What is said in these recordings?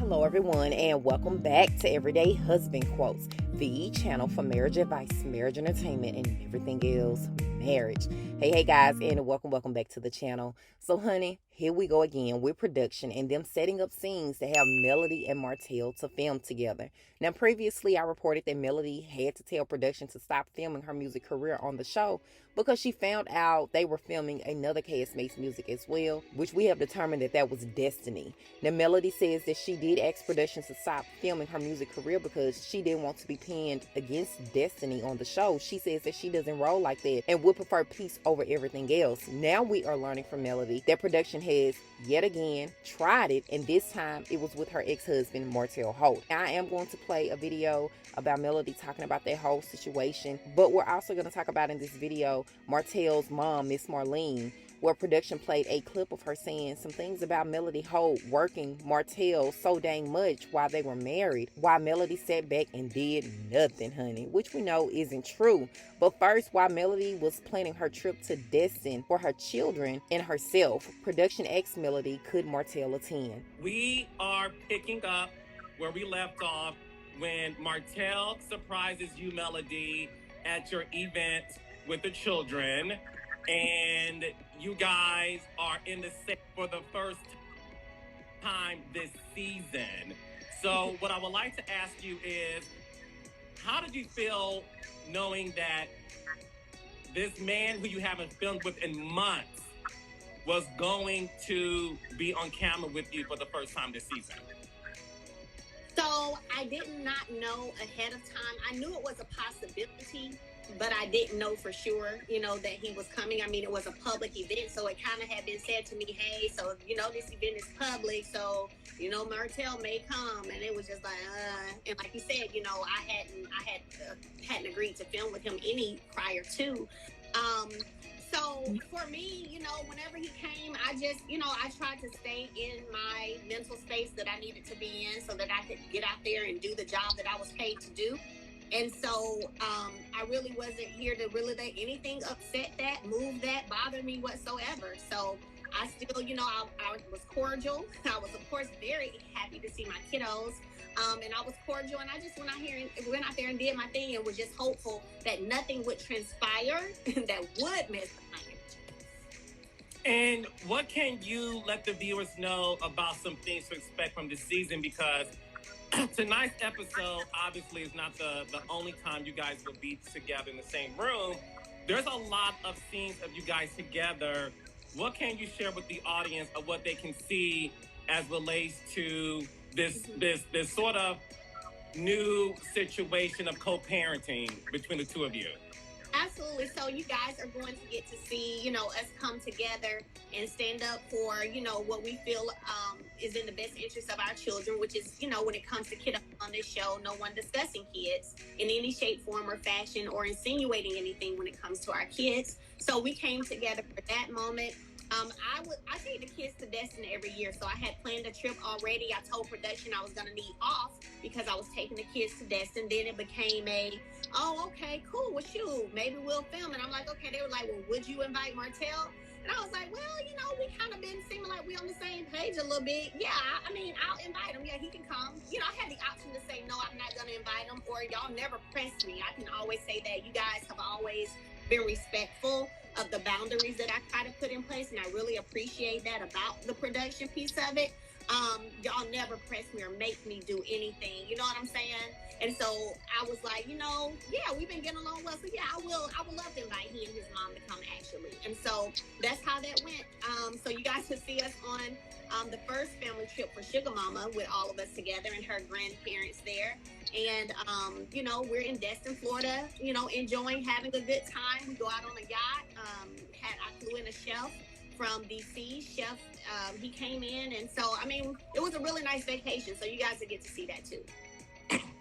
Hello everyone, and welcome back to Everyday Husband Quotes, the channel for marriage advice, marriage entertainment, and everything else marriage. Hey guys, and welcome back to the channel. So honey, here we go again with production and them setting up scenes to have Melody and Martell to film together. Now previously I reported that Melody had to tell production to stop filming her music career on the show because she found out they were filming another castmate's music as well, which we have determined that was Destiny. Now Melody says that she did ask production to stop filming her music career because she didn't want to be pinned against Destiny on the show. She says that she doesn't roll like that and would prefer peace over everything else. Now we are learning from Melody that production has yet again tried it, and this time it was with her ex-husband Martell Holt. I am going to play a video about Melody talking about that whole situation, but we're also going to talk about in this video Martell's mom, Miss Marlene, where production played a clip of her saying some things about Melody Holt working Martell so dang much while they were married, while Melody sat back and did nothing, honey, which we know isn't true. But first, while Melody was planning her trip to Destin for her children and herself, production asked Melody, could Martell attend? We are picking up where we left off when Martell surprises you, Melody, at your event with the children, and you guys are in the set for the first time this season. So what I would like to ask you is, how did you feel knowing that this man who you haven't filmed with in months was going to be on camera with you for the first time this season? So I did not know ahead of time. I knew it was a possibility, but I didn't know for sure, that he was coming. I mean, it was a public event, so it kind of had been said to me, hey, so, this event is public, so, Martell may come. And it was just like, and like you said, I hadn't agreed to film with him any prior to. So for me, whenever he came, I just, I tried to stay in my mental space that I needed to be in so that I could get out there and do the job that I was paid to do. And so I really wasn't here to really let anything upset that, move that, bother me whatsoever. So I still, I was cordial. I was, of course, very happy to see my kiddos. And I was cordial, and I just went out there and did my thing and was just hopeful that nothing would transpire that would miss my energy. And what can you let the viewers know about some things to expect from this season? Because tonight's episode obviously is not the only time you guys will be together in the same room. There's a lot of scenes of you guys together. What can you share with the audience of what they can see as relates to this sort of new situation of co-parenting between the two of you? Absolutely. So you guys are going to get to see, us come together and stand up for, what we feel is in the best interest of our children, which is, when it comes to kiddos on this show, no one discussing kids in any shape, form, or fashion, or insinuating anything when it comes to our kids. So we came together for that moment. I take the kids to Destin every year, so I had planned a trip already. I told production I was going to need off because I was taking the kids to Destin. Then it became okay, cool, well, shoot, maybe we'll film. And I'm like, okay. They were like, well, would you invite Martell? And I was like, well, we kind of been seeming like we on the same page a little bit. Yeah, I mean, I'll invite him. Yeah, he can come. I had the option to say, no, I'm not going to invite him, or y'all never press me. I can always say that. You guys have always been respectful of the boundaries that I try to put in place, and I really appreciate that about the production piece of it. Y'all never press me or make me do anything, you know what I'm saying? And so I was like, yeah, we've been getting along well, so yeah, I would love to invite he and his mom to come, actually. And so that's how that went. So you guys could see us on the first family trip for Sugar Mama with all of us together and her grandparents there. And, we're in Destin, Florida, enjoying, having a good time. We go out on a yacht. I flew in a chef from DC. Chef, he came in. And so, I mean, it was a really nice vacation. So you guys will get to see that too.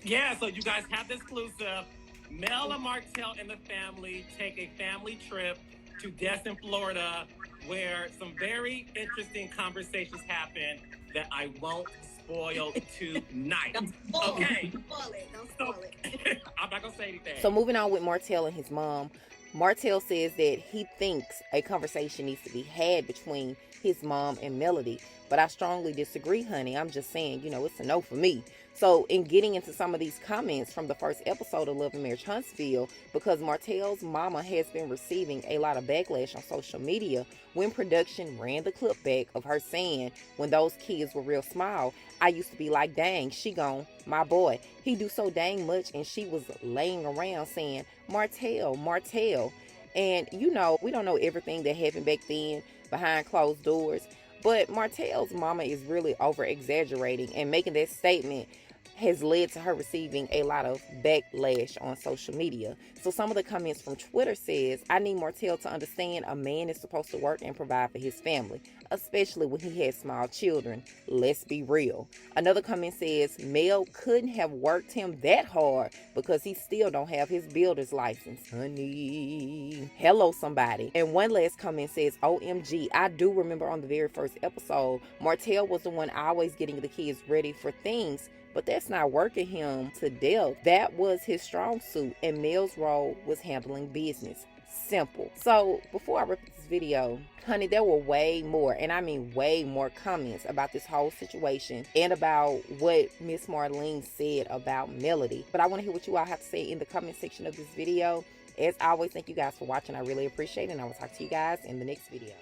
Yeah, so you guys have the exclusive. Mel and Martell and the family take a family trip to Destin, Florida, where some very interesting conversations happen that I won't spoil tonight. Don't spoil it. Don't spoil it. I'm not going to say anything. So moving on with Martell and his mom, Martell says that he thinks a conversation needs to be had between his mom and Melody, But I strongly disagree, honey. I'm just saying, it's a no for me. So in getting into some of these comments from the first episode of Love and Marriage Huntsville, because Martell's mama has been receiving a lot of backlash on social media when production ran the clip back of her saying when those kids were real small, I used to be like, dang, she gone, my boy. He do so dang much, and she was laying around saying, Martell, Martell. And we don't know everything that happened back then behind closed doors, but Martell's mama is really over exaggerating, and making that statement has led to her receiving a lot of backlash on social media. So some of the comments from Twitter says, I need Martell to understand a man is supposed to work and provide for his family, especially when he has small children. Let's be real. Another comment says, Mel couldn't have worked him that hard because he still don't have his builder's license. Honey. Hello, somebody. And one last comment says, OMG, I do remember on the very first episode, Martell was the one always getting the kids ready for things, but that's not working him to death. That was his strong suit, and Mel's role was handling business. Simple. So before I wrap up this video, honey, there were way more, and I mean way more, comments about this whole situation and about what Miss Marlene said about Melody. But I want to hear what you all have to say in the comment section of this video. As always, thank you guys for watching. I really appreciate it, and I will talk to you guys in the next video.